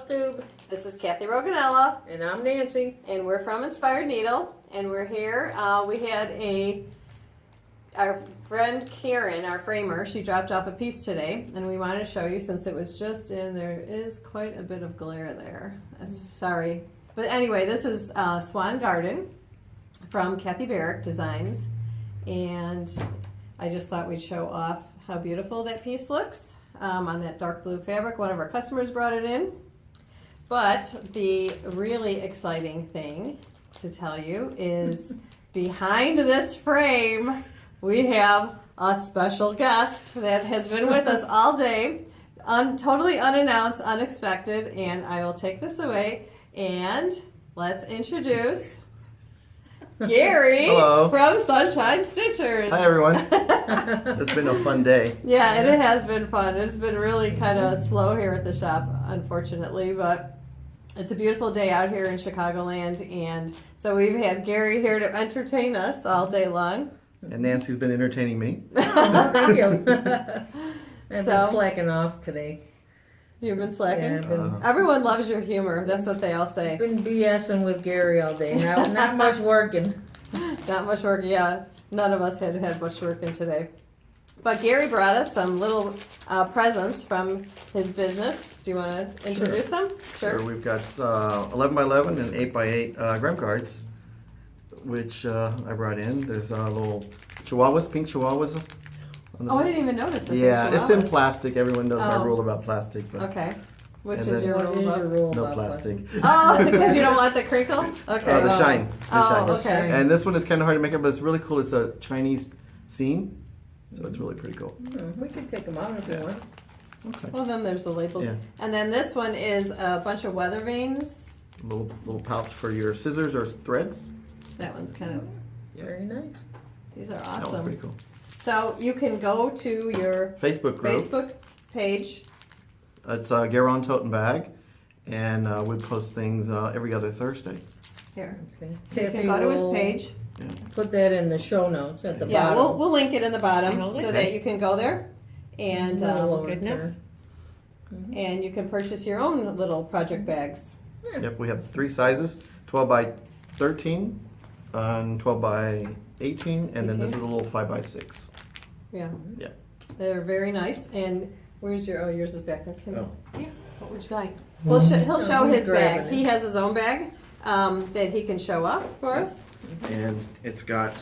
Flosstube. This is Kathy Roganella, And I'm Nancy. and we're from Inspired Needle, and we're here. We had our friend Karen, our framer, she dropped off a piece today, and we wanted to show you since it was just in. There is quite a bit of glare there. Sorry. But anyway, this is Swan Garden from Kathy Barrick Designs, and I just thought we'd show off how beautiful that piece looks on that dark blue fabric. One of our customers brought it in. But the really exciting thing to tell you is behind this frame, we have a special guest that has been with us all day, totally unannounced, unexpected, and I will take this away and let's introduce Gary Hello. from Sunshine Stitchers. Hi everyone. It's been a fun day. Yeah, and it has been fun. It's been really kind of slow here at the shop, unfortunately, but it's a beautiful day out here in Chicagoland, and so we've had Gary here to entertain us all day long. And Nancy's been entertaining me. Thank you. I've been So- slacking off today. You've been slacking? Yeah, I've been, Everyone loves your humor. That's what they all say. been BSing with Gary all day. Not much working. Not much work, yeah. None of us had much working today. But Gary brought us some little presents from his business. Do you want to introduce them? Sure. We've got 11 by 11 and 8 by 8 gram cards, which I brought in. There's little chihuahuas, pink chihuahuas. On the Oh, I back. didn't even notice that. Yeah, they're it's in chihuahuas. plastic. Everyone knows my Oh. rule about plastic, but Okay. Which And is then- your What is rule? your rule no about plastic. Oh, because you don't want the crinkle? Okay. The shine. The Oh, shine. okay. And this one is kind of hard to make up, but it's really cool. It's a Chinese scene, so it's really pretty cool. We can take them out if you Yeah. want. Okay. Well, then there's the labels. Yeah. And then this one is a bunch of weather vanes. Little pouch for your scissors or threads. That one's kind of, Yeah. Very nice. these are That one's awesome. pretty cool. So you can go to your Facebook group. Facebook page. It's Garon Toten Bag, and we post things every other Thursday. Here. Okay. You can go to his page. Put that in the show notes at the Yeah, bottom. we'll link it in the bottom Okay. so that you can go there and Little lower good enough. corner. and you can purchase your own little project bags. Yep, we have 3 sizes: 12 by 13, and 12 by 18, and then this is a little 5 by 6. Yeah. Yeah. They're very nice. And where's your? Oh, yours is back there. Can Oh. What would you like? Well, he'll show he's his bag. grabbing He it. has his own bag that he can show off for us. And it's got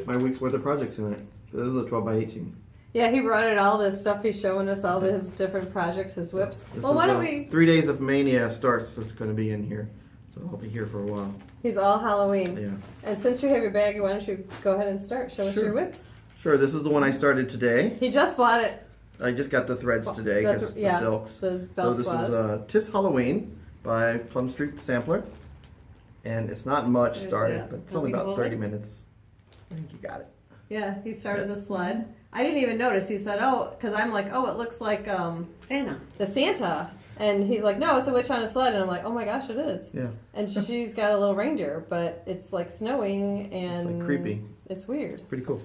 my week's worth of projects in it. So this is a 12 by 18. Yeah, he brought in all this stuff. He's showing us all his different projects, his whips. This Well, is, why don't we? 3 days of Maynia starts. That's going to be in here, so I'll be here for a while. He's all Halloween. Yeah. And since you have your bag, why don't you go ahead and start? Show us Sure. your whips. Sure. This is the one I started today. He just bought it. I just got the threads today The because yeah, the silks. the So bell this swaz. is Tis Halloween by Plum Street Sampler, and it's not much There's started, that. but it's Can only we about hold 30 it? minutes. I think you got it. Yeah, he started the sled. I didn't even notice. He said, "Oh," because I'm like, "Oh, it looks like Santa. the Santa," and he's like, "No, it's a witch on a sled," and I'm like, "Oh my gosh, it is." Yeah, And she's got a little reindeer, but it's like snowing and it's like creepy. It's weird. Pretty cool.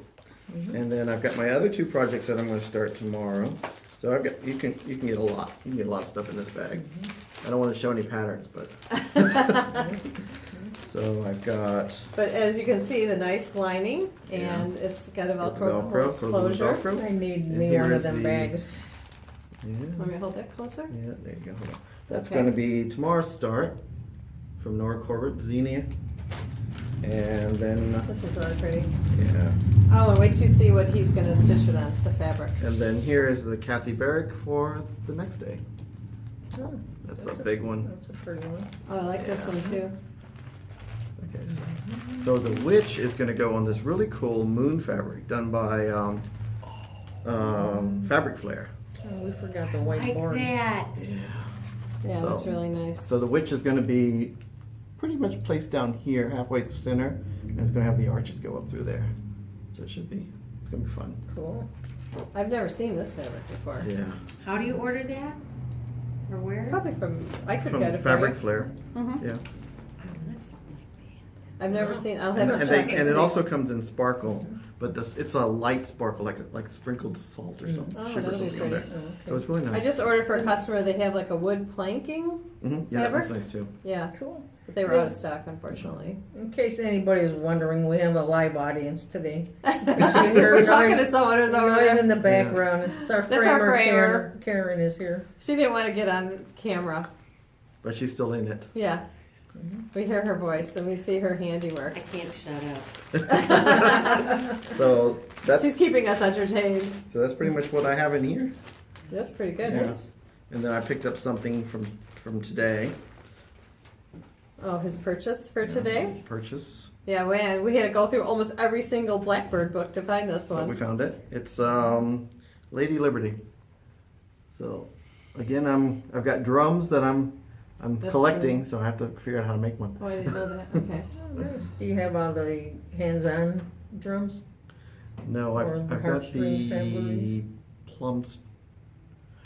And then I've got my other 2 projects that I'm going to start tomorrow. So I've got you can get a lot. You can get a lot of stuff in this bag. I don't want to show any patterns, but so I've got But as you can see, the nice lining, and it's got a got the Velcro, Velcro, closure. Velcro. I need And me here one of is them the- bags. Yeah. Let me hold that closer. Yeah, there you go. Hold on. That's Okay. going to be tomorrow's start from Nora Corbett, Xenia. And then, This is really pretty. yeah. Oh, and wait till you see what he's going to stitch it on, the fabric. And then here is the Kathy Barrick for the next day. Oh, That's a big one. That's a pretty one. Oh, I like this one too. Okay, so the witch is going to go on this really cool moon fabric done by Fabric Flare. Oh, we forgot the white Like board. that. Yeah, So- that's really nice. So the witch is going to be pretty much placed down here, halfway to the center, and it's going to have the arches go up through there. So it should be, it's going to be fun. Cool. I've never seen this fabric before. Yeah. How do you order that? Or where? Probably from, I could From get it Fabric for Flare. you. Mhm. Yeah. Oh, that's something like I've never Wow. seen. I'll have And, to check. and it also comes in sparkle, but it's a light sparkle, like sprinkled salt or something, Oh, sugar or that'll be something on pretty. there. So it's really nice. I just ordered for a customer. They have like a wood planking. Yeah, that fabric. one's nice too. Yeah, Cool. but they were out of stock, unfortunately. In case anybody's wondering, we have a live audience today. We're talking to someone who's over Noise there. in the background. It's our That's our framer, framer. Karen is here. She didn't want to get on camera. But she's still in it. Yeah. We hear her voice and we see her handiwork. I can't shut up. So that's She's keeping us entertained. so that's pretty much what I have in here. That's pretty good. Yeah. And then I picked up something from today. Oh, his purchase for today? Purchase. Yeah, we had to go through almost every single Blackbird book to find this But we one. found it. It's Lady Liberty. So again, I've got drums that I'm That's collecting, so I have to figure out how to make one. Oh, I didn't know that. Okay. Oh, nice. Do you have all the hands-on drums? No, Or I've the got harpstring the samplers? plums.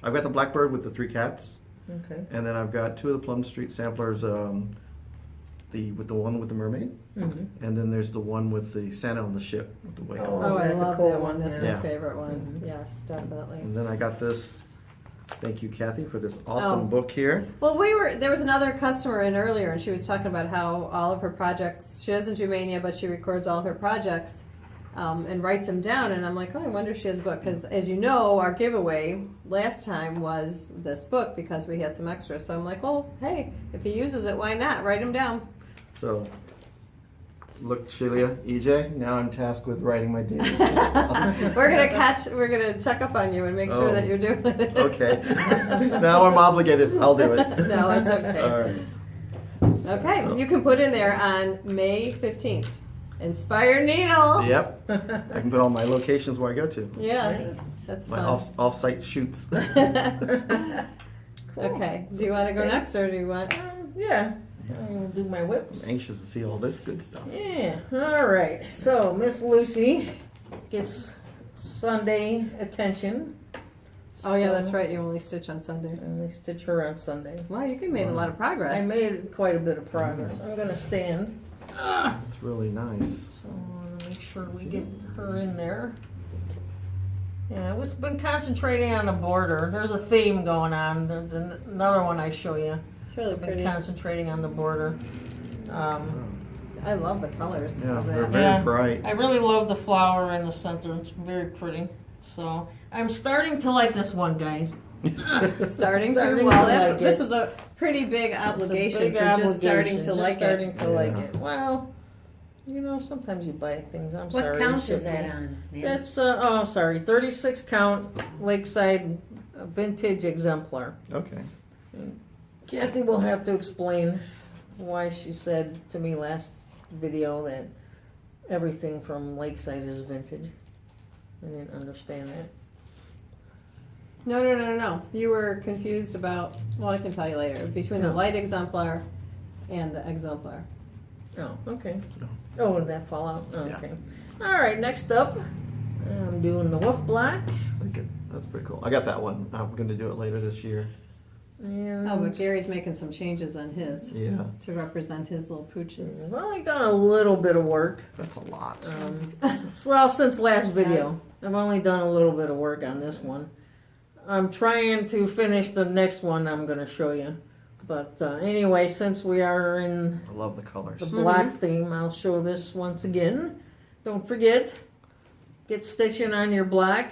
I've got the Blackbird with the 3 cats, Okay. and then I've got 2 of the Plum Street samplers. With the one with the mermaid, Mm-hmm. and then there's the one with the Santa on the ship with the whale. Oh, I that's a love cool that one. one, That's yeah. my favorite one. Mhm. Yes, definitely. And then I got this. Thank you, Kathy, for this awesome Oh. book here. Well, there was another customer in earlier, and she was talking about how all of her projects, she doesn't do Maynia, but she records all her projects and writes them down. And I'm like, oh, I wonder if she has a book. Because as you know, our giveaway last time was this book because we had some extras. So I'm like, well, hey, if he uses it, why not? Write them down. So, look, Sheila, EJ, now I'm tasked with writing my daily. We're gonna check up on you and make sure Oh. that you're doing it. Okay. Now I'm obligated. I'll do it. No, it's okay. All right. Okay, you can put in there on May 15th. Inspire Needle. Yep. I can put all my locations where I go to. Yeah, Nice. that's My fun. off-site shoots. Cool. Okay, do you want to go Okay. next or do you want? Yeah. I'll do my whips. I'm anxious to see all this good stuff. Yeah. All right. So Miss Lucy gets Sunday attention. Oh yeah, So- that's right. You only stitch on Sunday. And they stitch her on Sunday. Wow, you made a lot of progress. I made quite a bit of progress. I'm gonna stand. It's really nice. So I want to make sure we get her in there. Yeah, we've been concentrating on the border. There's a theme going on. There's another one I show you. It's really I've been pretty. concentrating on the border. I love the colors Yeah, of they're that. very Yeah. bright. I really love the flower in the center. It's very pretty. So I'm starting to like this one, guys. Starting to. Starting Well, to that's like this it. is a pretty big It's a obligation big for just obligation, starting to just like starting it. to like Yeah. it. Well, you know, sometimes you buy things. I'm What sorry. count it is should that be. on? Man? That's sorry, 36 count Lakeside vintage exemplar. Okay. Kathy will have to explain why she said to me last video that everything from Lakeside is vintage. I didn't understand that. No. You were confused about. Well, I can tell you later. Between the No. light exemplar and the exemplar. Oh, okay. No. Oh, did that fall out? Oh, Yeah. okay. All right, next up, I'm doing the wolf black. That's pretty cool. I got that one. I'm going to do it later this year. And Oh, but Gary's making some changes on his Yeah. to represent his little pooches. I've only done a little bit of work. That's a lot. Well, since last video, I've only done a little bit of work on this one. I'm trying to finish the next one I'm going to show you. But anyway, since we are in I love the colors. the black theme, I'll show this once again. Don't forget, get stitching on your black.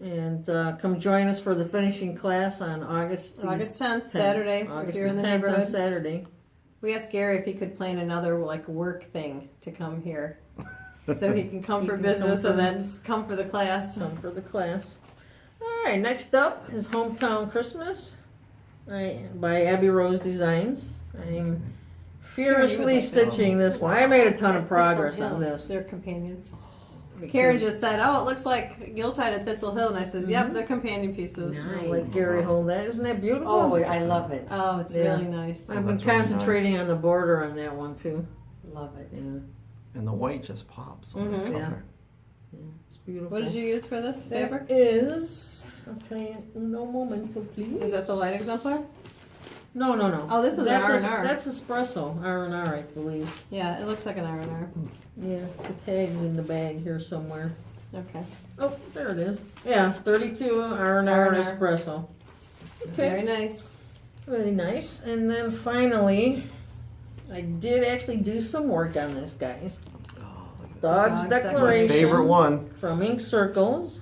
And come join us for the finishing class on August 10th, Saturday, August if you're in the 10th on neighborhood. Saturday. We asked Gary if he could plan another like work thing to come here, so he can come He for can come business for- and then come for the class. Come for the class. All right, next up is Hometown Christmas by Abby Rose Designs. I'm furiously stitching this one. I made a ton of progress on this. They're companions. because Karen just said, "Oh, it looks like Yuletide at Thistle Hill," and I says, Mm-hmm. "Yep, they're companion pieces." I Nice. like Gary hold that. Isn't that beautiful? Oh, I love it. Oh, it's Yeah. really nice. I've been that's really concentrating nice. on the border on that one too. Love it. Yeah, And the white just pops on this Mhm. color. it's beautiful. What did you use for this fabric? That is, I'll tell you, uno momento, please. Is that the light exemplar? No, no, no. Oh, this is an that's R&R. That's espresso, R&R, I believe. Yeah, it looks like an R&R. Yeah, the tag's in the bag here somewhere. Okay. Oh, there it is. Yeah, 32 R&R R&R. espresso. Very Okay, nice. very nice. And then finally, I did actually do some work on this, guys. Oh, look at that. Dog's Dog's My Declaration favorite one, from Ink Circles.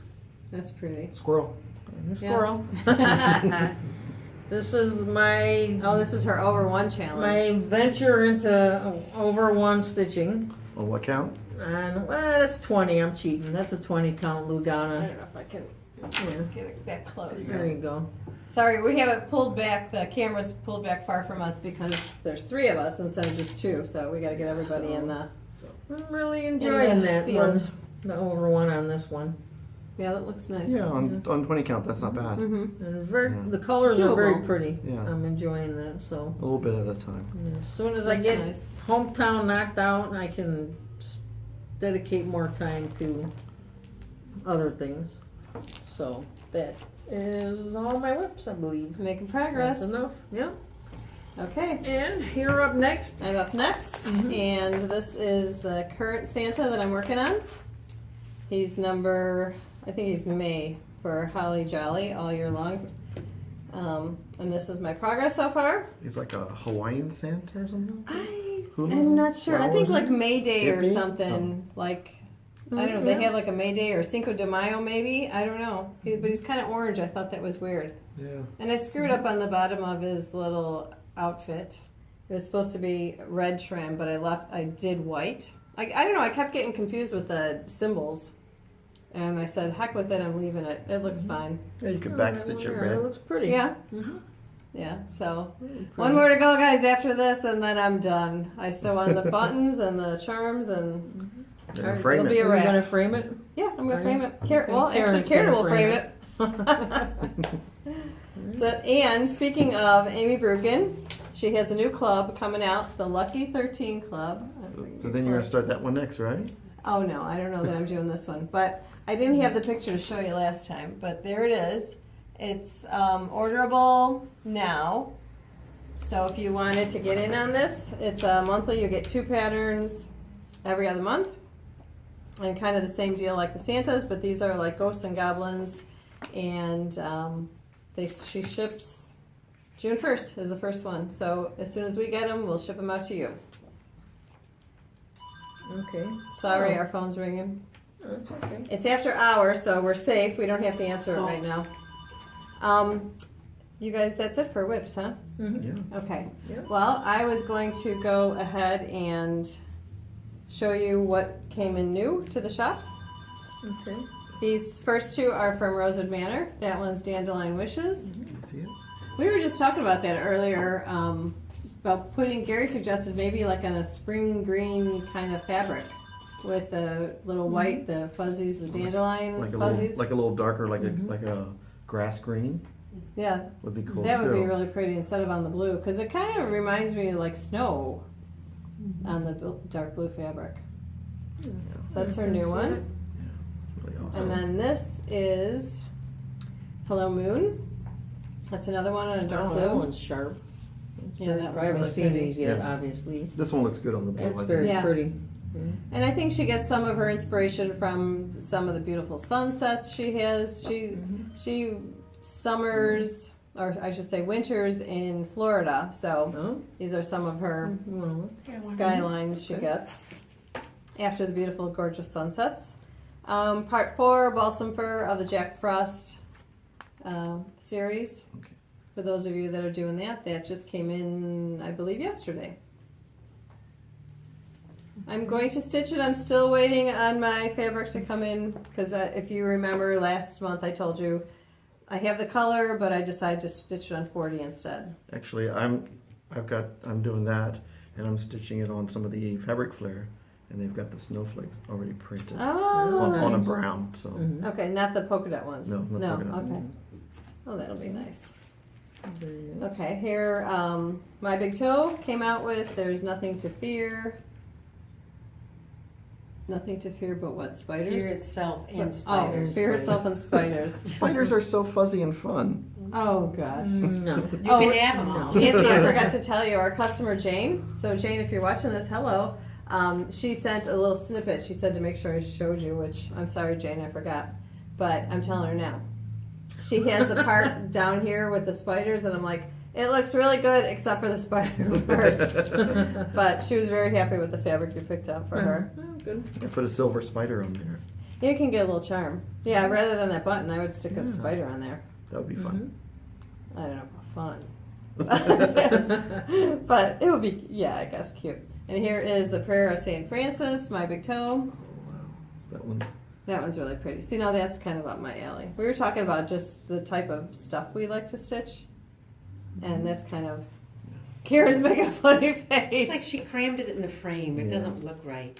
That's pretty. squirrel. And the Yeah. squirrel. This is my Oh, this is her over one challenge. my venture into over one stitching. On what count? And well, that's 20. I'm cheating. That's a 20 count I Lugana. don't know if I can Yeah, get it that close. there you go. Sorry, we have it pulled back. The camera's pulled back far from us because there's 3 of us instead of just 2. So we got to get everybody in the. I'm really enjoying the that field. one. The over one on this one. Yeah, that looks nice. Yeah, on 20 count, that's not bad. Mm-hmm. And very, Yeah. the colors are very Doable. pretty. Yeah. I'm enjoying that. So A little bit at a time. yeah, as soon as I Looks get nice. hometown knocked out, I can dedicate more time to other things. So that is all my whips, I believe. Making progress. That's enough. Yeah. Okay. And here up next. I'm up next, and this is the current Santa that I'm working on. He's I think he's May for Holly Jolly all year long. And this is my progress so far. He's like a Hawaiian Santa or something? Who I'm knows? not sure. I What think was like it? May Day or Hippie? something. Like, I don't know. They have like a May Day or Cinco de Mayo maybe. I don't know. But he's kind of orange. I thought that was weird. Yeah. And I screwed up on the bottom of his little outfit. It was supposed to be red trim, but I did white. I don't know, I kept getting confused with the symbols. And I said, heck with it, I'm leaving it. It looks fine. Yeah, you could Oh, backstitch it yeah, It red. looks pretty. Yeah, Mhm. yeah. So Pretty. one more to go, guys, after this, and then I'm done. I sew on the buttons and the charms, and Yeah, Alright, frame it'll it. be a Are you wrap. gonna frame it? Yeah, I'm Are gonna frame you? it. Okay, Well, actually, Karen's Karen gonna will frame frame it. So, and speaking of Amy Brukin, she has a new club coming out, the Lucky 13 Club. So then you're gonna start that one next, right? Oh no, I don't know that I'm doing this one, but I didn't have the picture to show you last time. But there it is. It's orderable now. So if you wanted to get in on this, it's monthly. You get 2 patterns every other month, and kind of the same deal like the Santas, but these are like ghosts and goblins, and she ships June 1st is the first one. So as soon as we get them, we'll ship them out to you. Okay. Sorry, Oh. our phone's ringing. That's okay. It's after hours, so we're safe. We don't have to answer it right now. You guys, that's it for whips, huh? Mm-hmm. Yeah. Okay. Yeah. Well, I was going to go ahead and show you what came in new to the shop. Okay. These first 2 are from Rosewood Manor. That one's Dandelion Wishes. You see it? We were just talking about that earlier, about Gary suggested maybe like on a spring green kind of fabric with the little white, the fuzzies, the dandelion Like a fuzzies. little, like a little darker, like a grass green Yeah, would be cool. that would be too. really pretty instead of on the blue, because it kind of reminds me of like snow on the dark blue fabric. Yeah, So that's her new one. it's really awesome. And then this is Hello Moon. That's another one on a dark Oh, blue. that one's sharp. Yeah, that I one's haven't really seen pretty. these yet, Yeah. obviously. This one looks good on the blue. I It's think. very Yeah. pretty. And I think she gets some of her inspiration from some of the beautiful sunsets she has. She summers, or I should say winters in Florida. So Oh, these are some of her you wanna look? skylines she Okay. gets after the beautiful, gorgeous sunsets. Part 4, Balsam Fir of the Jack Frost series. Okay. For those of you that are doing that just came in, I believe, yesterday. I'm going to stitch it. I'm still waiting on my fabric to come in because if you remember last month I told you I have the color, but I decided to stitch it on 40 instead. Actually, I'm doing that, and I'm stitching it on some of the fabric flare, and they've got the snowflakes already printed Oh, on a nice. brown. So Mhm. okay, not the polka dot ones. No, not polka dot. Okay. Oh, that'll be nice. Very nice. Okay, here, My Big Toe came out with There's Nothing to Fear. Nothing to fear but what? Spiders? Fear itself and Oh, spiders. fear itself and spiders. spiders are so fuzzy and fun. Oh gosh. No. You Oh, can have them all. Nancy, I forgot to tell you, our customer Jane. So Jane, if you're watching this, hello. She sent a little snippet. She said to make sure I showed you, which I'm sorry, Jane, I forgot. But I'm telling her now. She has the part down here with the spiders, and I'm like, it looks really good except for the spider parts. But she was very happy with the fabric you picked up for her. Oh, good. I put a silver spider on there. You can get a little charm. Yeah, rather than that button, I would stick a spider on there. That would be fun. I don't know about fun. But it would be, yeah, I guess cute. And here is the Prayer of St. Francis, my big toe. Oh wow, That one's really pretty. See, now that's kind of up my alley. We were talking about just the type of stuff we like to stitch. And that's kind of, Kira's making a funny face. It's like she crammed it in the frame. It Yeah. doesn't look right.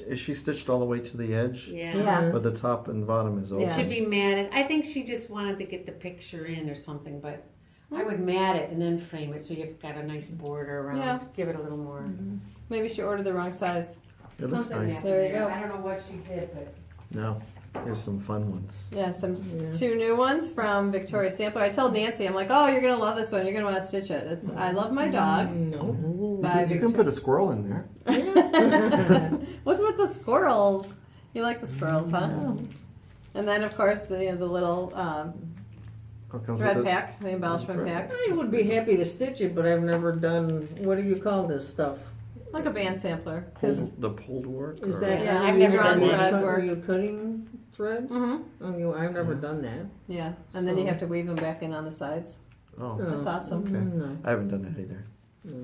is she stitched all the way to the edge? Yeah. Yeah. But the top and bottom is open. Yeah. Should be matted. I think she just wanted to get the picture in or something, but I would mat it and then frame it so you've got a nice border around. Yeah. Give it a little more. Maybe she ordered the wrong size. It looks Something nice. after There you go. I don't know what she did, but No, here's some fun ones. Yeah, some Yeah. 2 new ones from Victoria's Sampler. I told Nancy, I'm like, oh, you're going to love this one. You're going to want to stitch it. It's I Love My Dog. No. By You can put a squirrel in there. What's with the squirrels? You like the squirrels, huh? And then, of course, the little Oh, it comes thread with pack, the embellishment Thread. pack. I would be happy to stitch it, but I've never done, what do you call this stuff? Like a band sampler. 'Cause- The pulled work. Is or- that Yeah, how I've you never draw done the that. cut- Work. Are you cutting threads? Mhm. Oh, I've never done that. Yeah, and then you So- have to weave them back in on the sides. Oh, That's awesome. Okay. No, I haven't done that either.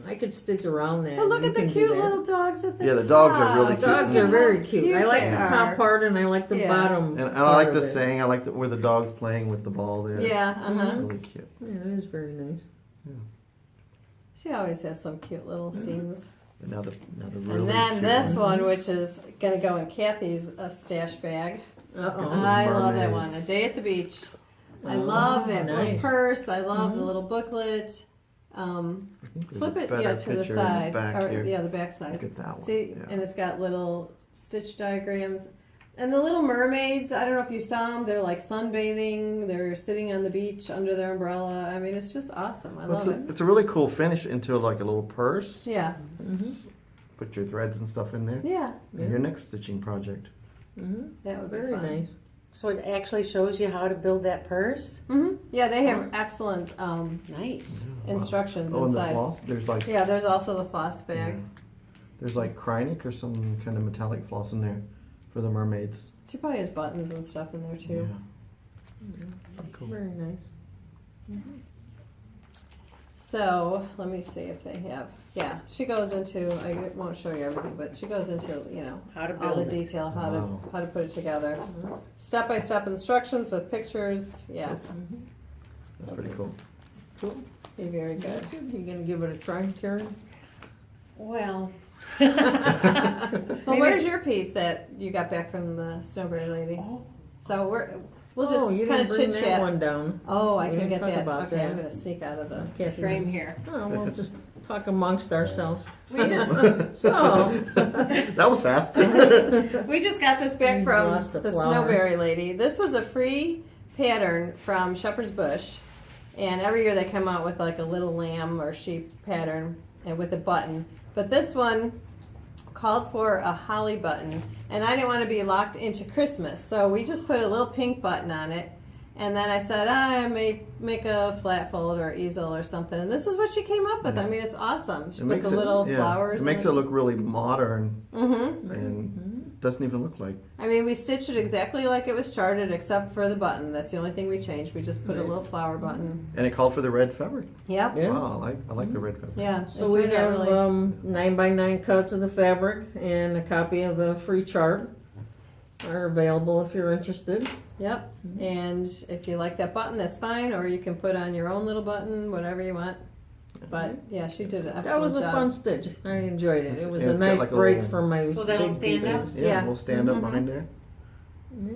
I could stitch around that. But look You at the can do cute that. little dogs at the Yeah, the top. dogs are really The dogs cute. are very cute. I like they the are. top part and I like the Yeah. bottom. And I part like of the it. saying. I like where the dog's playing with the ball there. Yeah, uh-huh. Really cute. Yeah, it is very nice. She always has some cute little scenes. But now the really And then cute this one, which is going to go in Kathy's stash bag. Uh-oh. I love that one. mermaids. A Day at the Beach. I Oh, love that little nice. purse. I love the little booklet. I think there's Flip a it, better yeah, to the picture in side. back Or, here. yeah, the back side. Look at that one. See, Yeah. and it's got little stitch diagrams. And the little mermaids, I don't know if you saw them, they're like sunbathing, they're sitting on the beach under their umbrella. I mean, it's just awesome. I love it. It's a really cool finish into like a little purse. Yeah, Put your threads and stuff in there. yeah, And your next stitching project. Mm-hmm. that would be Very fun. nice. so it actually shows you how to build that purse. Yeah, they have excellent Nice. instructions Oh, and the inside. floss. There's like Yeah, there's also the floss bag. yeah. There's like Krynic or some kind of metallic floss in there for the mermaids. She probably has buttons and stuff in there Yeah. too. Cool. Very nice. So let me see if they have. Yeah, she goes into. I won't show you everything, but she goes into How to all the build it. detail how Wow. to put it together. Step by step instructions with pictures. Yeah, That's pretty cool. Cool. be very good. You gonna give it a try, Karen? Well, Well, where's your piece that you got back from the Snowberry lady? So we'll just you kind didn't of bring chit that chat. one down. Oh, I We can didn't get talk that. about Okay, that. I'm gonna sneak out of the Kathy. frame here. Oh, we'll just talk amongst ourselves. We just So, That was fast. we just got this back We from lost a the flower. Snowberry lady. This was a free pattern from Shepherd's Bush, and every year they come out with like a little lamb or sheep pattern and with a button. But this one called for a holly button, and I didn't want to be locked into Christmas, so we just put a little pink button on it. And then I said, I may make a flat fold or easel or something, and this is what she came up with. I mean, it's awesome. She put the little flowers. It makes it look really modern Mm-hmm. and doesn't even look like. I mean, we stitched it exactly like it was charted, except for the button. That's the only thing we changed. We just put a little flower button. And it called for the red fabric. Yep. yeah. Wow, I like the red fabric. Yeah. So it we turned out have really- 9x9 cuts of the fabric and a copy of the free chart are available if you're interested. Yep. And if you like that button, that's fine. Or you can put on your own little button, whatever you want. But yeah, she did an excellent That was a job. fun stitch. I enjoyed it. It was Yeah, a it's got nice like a break little- from my So that'll big stand up? pieces. Yeah, Yeah. we'll stand up Mhm. behind there. Yeah.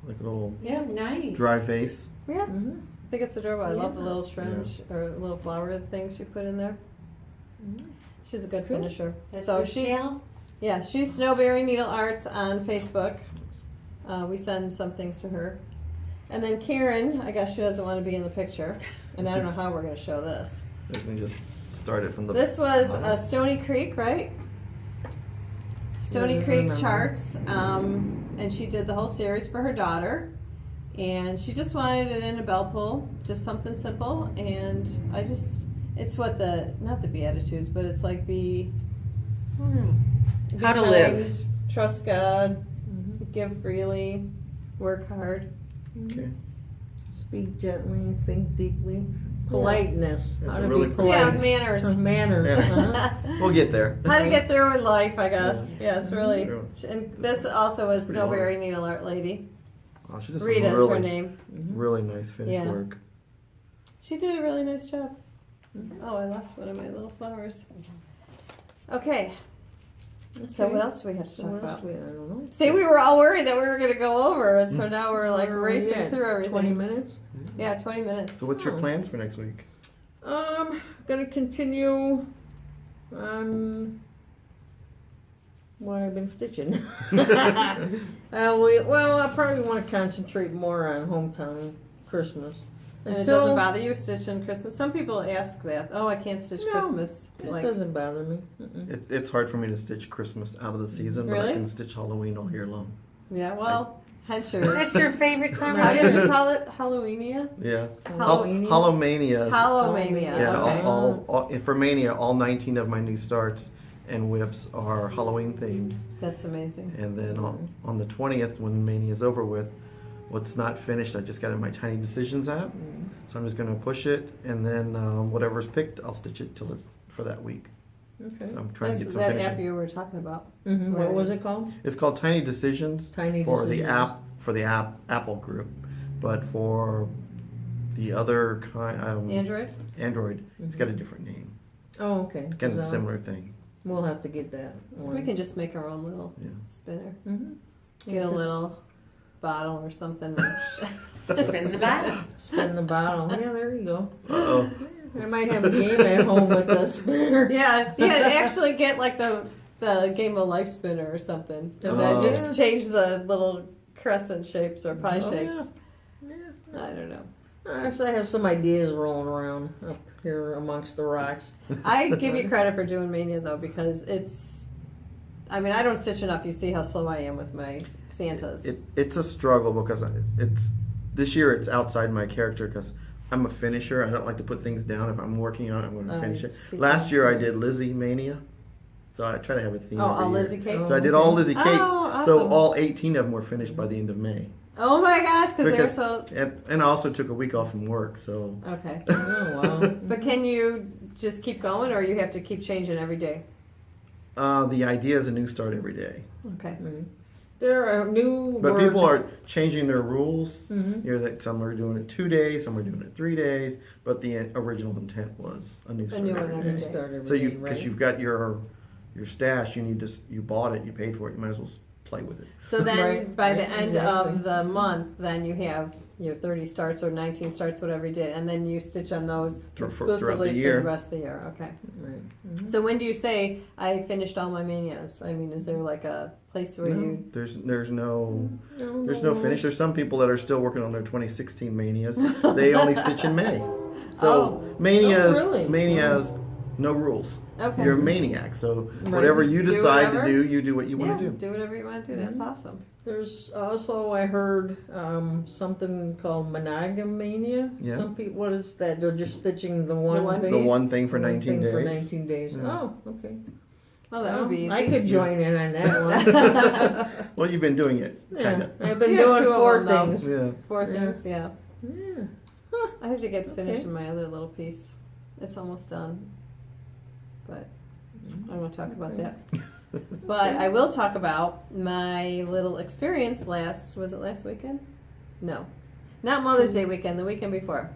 Like a little Yeah, nice. dry vase. Yeah. Mhm. I think it's adorable. I love the little trim Yeah. or little flower things she put in there. She's a good Cool. finisher. That's So this she's gal? yeah, she's Snowberry Needle Arts on Facebook. We send some things to her. And then Karen, I guess she doesn't want to be in the picture, and I don't know how we're going to show this. Let me just start it from the. This was Stony Creek, right? Stony Doesn't Creek remember. charts, and she did the whole series for her daughter, and she just wanted it in a bell pull, just something simple. And it's what not the Beatitudes, but it's like be How to kind, live. trust God, give freely, work hard. Okay. Speak gently, think deeply. Politeness. That's How to really be Yeah, polite. manners. Manners. Manners. Uh-huh. We'll get there. How to get through in life, I guess. Yeah, it's really. Yeah. And this also was Pretty Snowberry Needle Art Lady. Oh, she did some Rita's really, her name. really nice finish Yeah. work. She did a really nice job. Oh, I lost one of my little flowers. Okay. So Okay. what else do we have to So talk what else about? we, I don't know. See, we were all worried that we were going to go over, and so now we're like Where are we racing at? through everything. 20 minutes? Yeah, 20 minutes. So, what's your Oh. plans for next week? Gonna continue on what I've been stitching. I probably want to concentrate more on hometown Christmas. And it doesn't bother you stitching Christmas? Some people ask that. Oh, I can't stitch No, Christmas. It Like, doesn't bother me. Mm-mm. It's hard for me to stitch Christmas out of the season, but Really? I can stitch Halloween all year long. yeah, well, hence your. That's your favorite time How of did year. you call it? Halloweenia? Yeah. Halloween? Hallowmania. Hallowmania. Yeah, Okay. all for Mania, all 19 of my new starts and whips are Halloween themed. That's amazing. And then on the 20th, when Mania is over with, what's not finished, I just got in my Tiny Decisions app. So I'm just going to push it, and then whatever's picked, I'll stitch it till it's for that week. Okay. So I'm trying That's to get some that finishing. app you were talking about. What Right. was it called? It's called Tiny Decisions Tiny for Decisions. the Apple group, but for the other kind, Android? it's got a different name. Oh, okay. Kind of a So similar thing. We'll have to get that one. We can just make our own little Yeah. spinner. Mhm. Get a little bottle or something. and Spin the bottle. Spin the bottle. Yeah, there you go. Uh-oh. I might have a game at home with the spinner. yeah, actually get like the Game of Life spinner or something. And then Oh. just change the little crescent shapes or pie Oh, shapes. Yeah. I don't know. Actually, I have some ideas rolling around up here amongst the rocks. I give you credit for doing Maynia though, because I don't stitch enough. You see how slow I am with my Santas. It's a struggle because this year it's outside my character because I'm a finisher. I don't like to put things down. If I'm working on it, I'm going to Oh, finish you it. speak Last on- year I did Lizzie Mania, so I try to have a theme. Oh, every all year. Lizzie cakes? So I did all Lizzie Oh, cakes. So awesome. all 18 of them were finished by the end of May. Oh my gosh, because they're Because- so And I also took a week off from work, so okay. Oh, wow. But can you just keep going, or you have to keep changing every day? the idea is a new start every day. Okay. Mhm. There are new But word- people are changing their rules. Mhm. You know, that some are doing it 2 days, some are doing it 3 days, but the original intent was a new start new one every every day. day. Start every So day, because right? you've got your stash, you bought it, you paid for it, you might as well play with it. So then, Right, by the right, end exactly. of the month, then you have your 30 starts or 19 starts, whatever you did, and then you stitch on those Throughout the exclusively for year. the rest of the year. Okay. Right. Mhm. So when do you say I finished all my manias? I mean, is there like a place where No, you? there's no No, no finish. There's some people that are still working on their 2016 manias. They only stitch in May. So manias, Oh, really? manias, no rules. Okay. You're a maniac. So Right. whatever Just you do decide whatever. to do, you do what you want to do. do whatever you want to do. That's awesome. There's also I heard something called monogamania. Yeah. Some people, what is that? They're just stitching the one one thing. The one thing for one 19 thing days. For 19 days. Yeah. Oh, okay. Well, that would be easy. I could join in on that one. Well, you've been doing it, kind Yeah, of. I've been You have doing two of 4 them, though. things. Yeah. 4 Yeah. things. Yeah. Yeah. I have to get finished Okay. in my other little piece. It's almost done. But I won't talk about Okay. that. But I will talk about my little experience was it last weekend? No. Not Mother's Day weekend, the weekend before.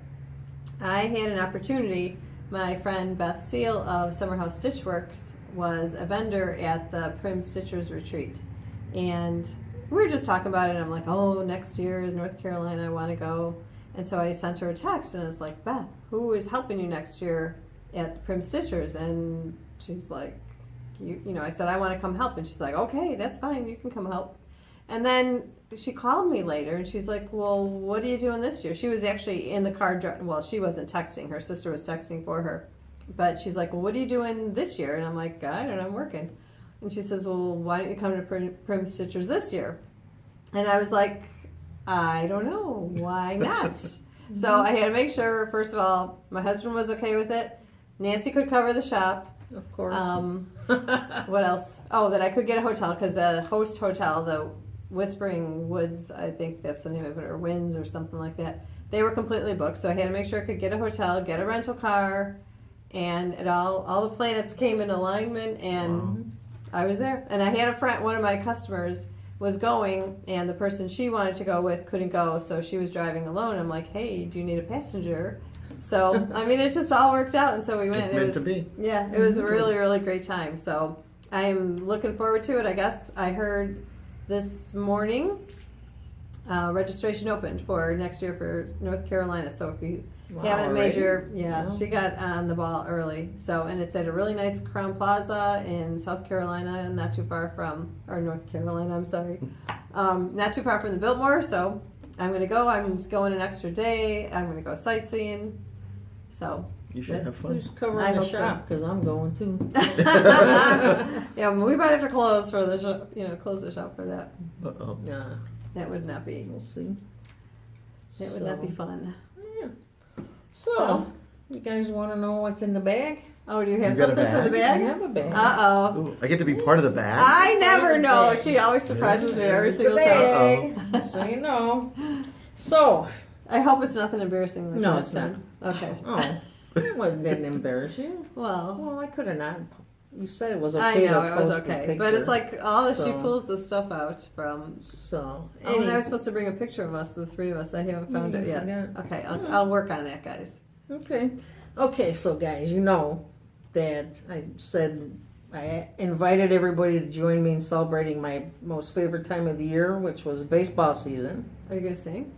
I had an opportunity. My friend Beth Seal of Summer House Stitchworks was a vendor at the Prim Stitchers Retreat. And we were just talking about it, and I'm like, oh, next year is North Carolina, I want to go. And so I sent her a text, and I was like, Beth, who is helping you next year at Prim Stitchers? And she's like, you know, I said, I want to come help. And she's like, okay, that's fine, you can come help. And then she called me later and she's like, well, what are you doing this year? She was actually in the car. Well, she wasn't texting. Her sister was texting for her. But she's like, well, what are you doing this year? And I'm like, I don't know, I'm working. And she says, well, why don't you come to Prim Stitchers this year? And I was like, I don't know. Why not? So I had to make sure, first of all, my husband was okay with it. Nancy could cover the shop. Of course. What else? Oh, that I could get a hotel because the host hotel, the Whispering Woods, I think that's the name of it, or Winds or something like that, they were completely booked. So I had to make sure I could get a hotel, get a rental car, and it all the planets came in alignment, and I was there. And I had a friend, one of my customers was going, and the person she wanted to go with couldn't go, so she was driving alone. I'm like, hey, do you need a passenger? So, I mean, it just all worked out, and so we went. It's meant to be. Yeah, it was a really, really great time. So I am looking forward to it. I guess I heard this morning registration opened for next year for North Carolina. So if you haven't major, she got on the ball early. So, and it's at a really nice Crown Plaza in South Carolina, not too far from, or North Carolina, I'm sorry. Not too far from the Biltmore. So I'm going to go. I'm just going an extra day. I'm going to go sightseeing. So You should have fun. Who's covering the shop? Because I'm going too. yeah, we might have to close for the close the shop for that. Uh-oh. Yeah, That would not be. we'll see. That would not be fun. Yeah. So, you guys want to know what's in the bag? Oh, do you have You got a something for the I bag? have a bag. Uh oh. Ooh, I get to be part of the bag. I never know. She always surprises me every single time. Bag, so you know. So, I hope it's nothing embarrassing like No, last it's not. time. Okay. oh, it didn't embarrass you. Well, Well, I could have not. You said it was I okay. know to it was post the okay, but picture. it's like all that she So- pulls the stuff out from. So, Oh, and I was supposed to bring a picture of us, the three of us. I haven't found it you yet. forgot. Okay, I'll work on that, guys. Okay, so guys, you know that I said I invited everybody to join me in celebrating my most favorite time of the year, which was baseball season. Are you gonna sing?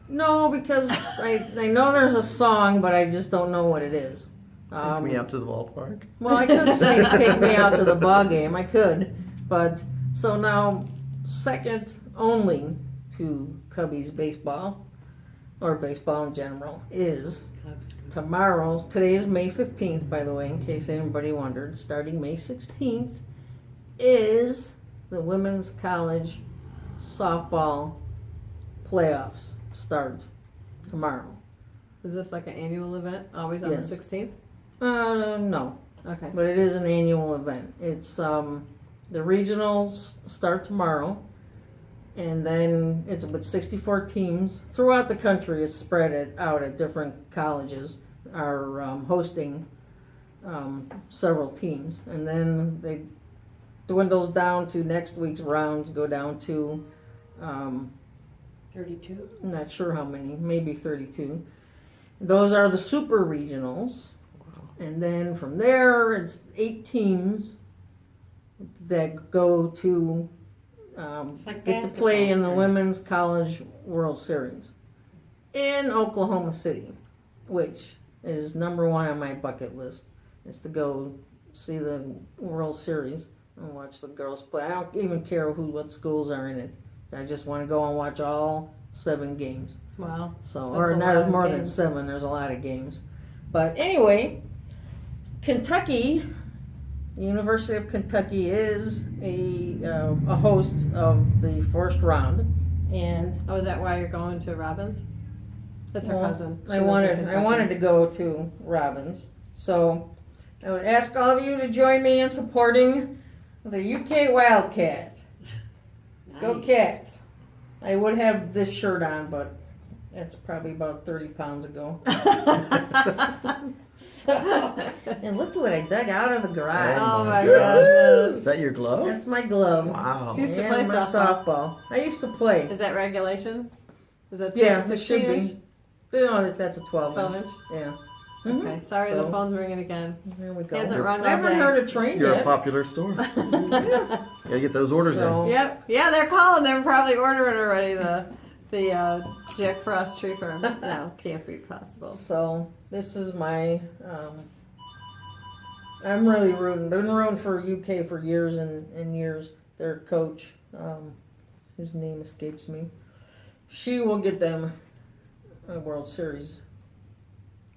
No, because I know there's a song, but I just don't know what it is. Take me out to the ballpark. Well, I could say take me out to the ball game. I could, but so now second only to Cubbies baseball or baseball in general is tomorrow. Today is May 15th, by the way, in case anybody wondered. Starting May 16th is the women's college softball playoffs start tomorrow. Is this like an annual event? Always on Yes. the 16th? No, Okay. but it is an annual event. It's the regionals start tomorrow, and then it's with 64 teams throughout the country. It's spread out at different colleges are hosting several teams, and then they dwindles down to next week's rounds go down to 32. I'm not sure how many, maybe 32. Those are the super regionals. And then from there, it's 8 teams that go to It's like get to play in the basketball. Women's College World Series in Oklahoma City, which is number one on my bucket list, is to go see the World Series and watch the girls play. I don't even care what schools are in it. I just want to go and watch all 7 games. Wow. So, That's or a not lot of more than games. 7. There's a lot of games. But anyway, Kentucky, the University of Kentucky is a host of the first round, and Oh, is that why you're going to Robbins? That's her well, cousin. She I lives in wanted Kentucky. to go to Robbins, so I would ask all of you to join me in supporting the UK Wildcat. Go Nice. Cats! I would have this shirt on, but that's probably about 30 pounds ago. So, and look what I dug out of the garage. Oh my Is goodness. that your glove? That's my glove. Wow. She used to And play my softball. softball. I used to play. Is that regulation? Is that Yeah, it 16 should inch? be. No, that's a 12 12 inch. inch? Yeah. Mhm. Okay, sorry So- the phone's ringing again. There we go. Hasn't rung all I haven't day. heard a train You're a yet. popular store. Gotta get those orders So- in. Yep. Yeah, they're calling. They're probably ordering already the Jack Frost tree farm. No, can't be possible. So this is my. I'm really rooting. Been rooting for UK for years and years. Their coach, whose name escapes me. She will get them a World Series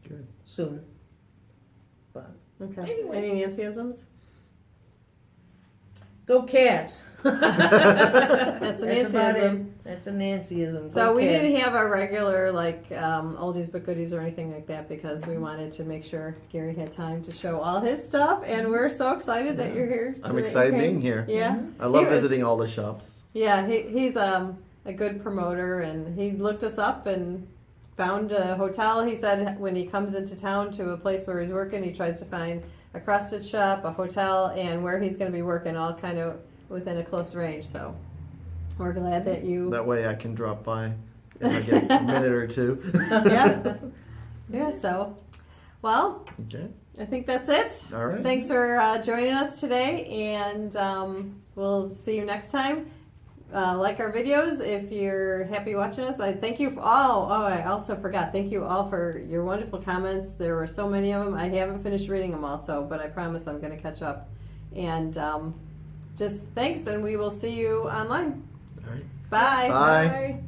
Good. soon. But Okay. Anyway. Any Nancyisms? go Cats. That's a about Nancyism. it. That's a Nancyism. So Go we Cats. didn't have our regular like oldies but goodies or anything like that because we wanted to make sure Gary had time to show all his stuff, and we're so excited that you're here. I'm that you excited came. being here. Yeah, I love He was- visiting all the shops. Yeah, he's a good promoter, and he looked us up and found a hotel. He said when he comes into town to a place where he's working, he tries to find a crusted shop, a hotel, and where he's going to be working, all kind of within a close range. So we're glad that you. That way I can drop by if I get a minute or two. Yeah. Yeah. So, well, Okay. I think that's it. All right. Thanks for joining us today, and we'll see you next time. Like our videos if you're happy watching us. I thank you for all. Oh, I also forgot. Thank you all for your wonderful comments. There were so many of them. I haven't finished reading them all, but I promise I'm going to catch up. And just thanks, and we will see you online. All right. Bye. Bye. Bye.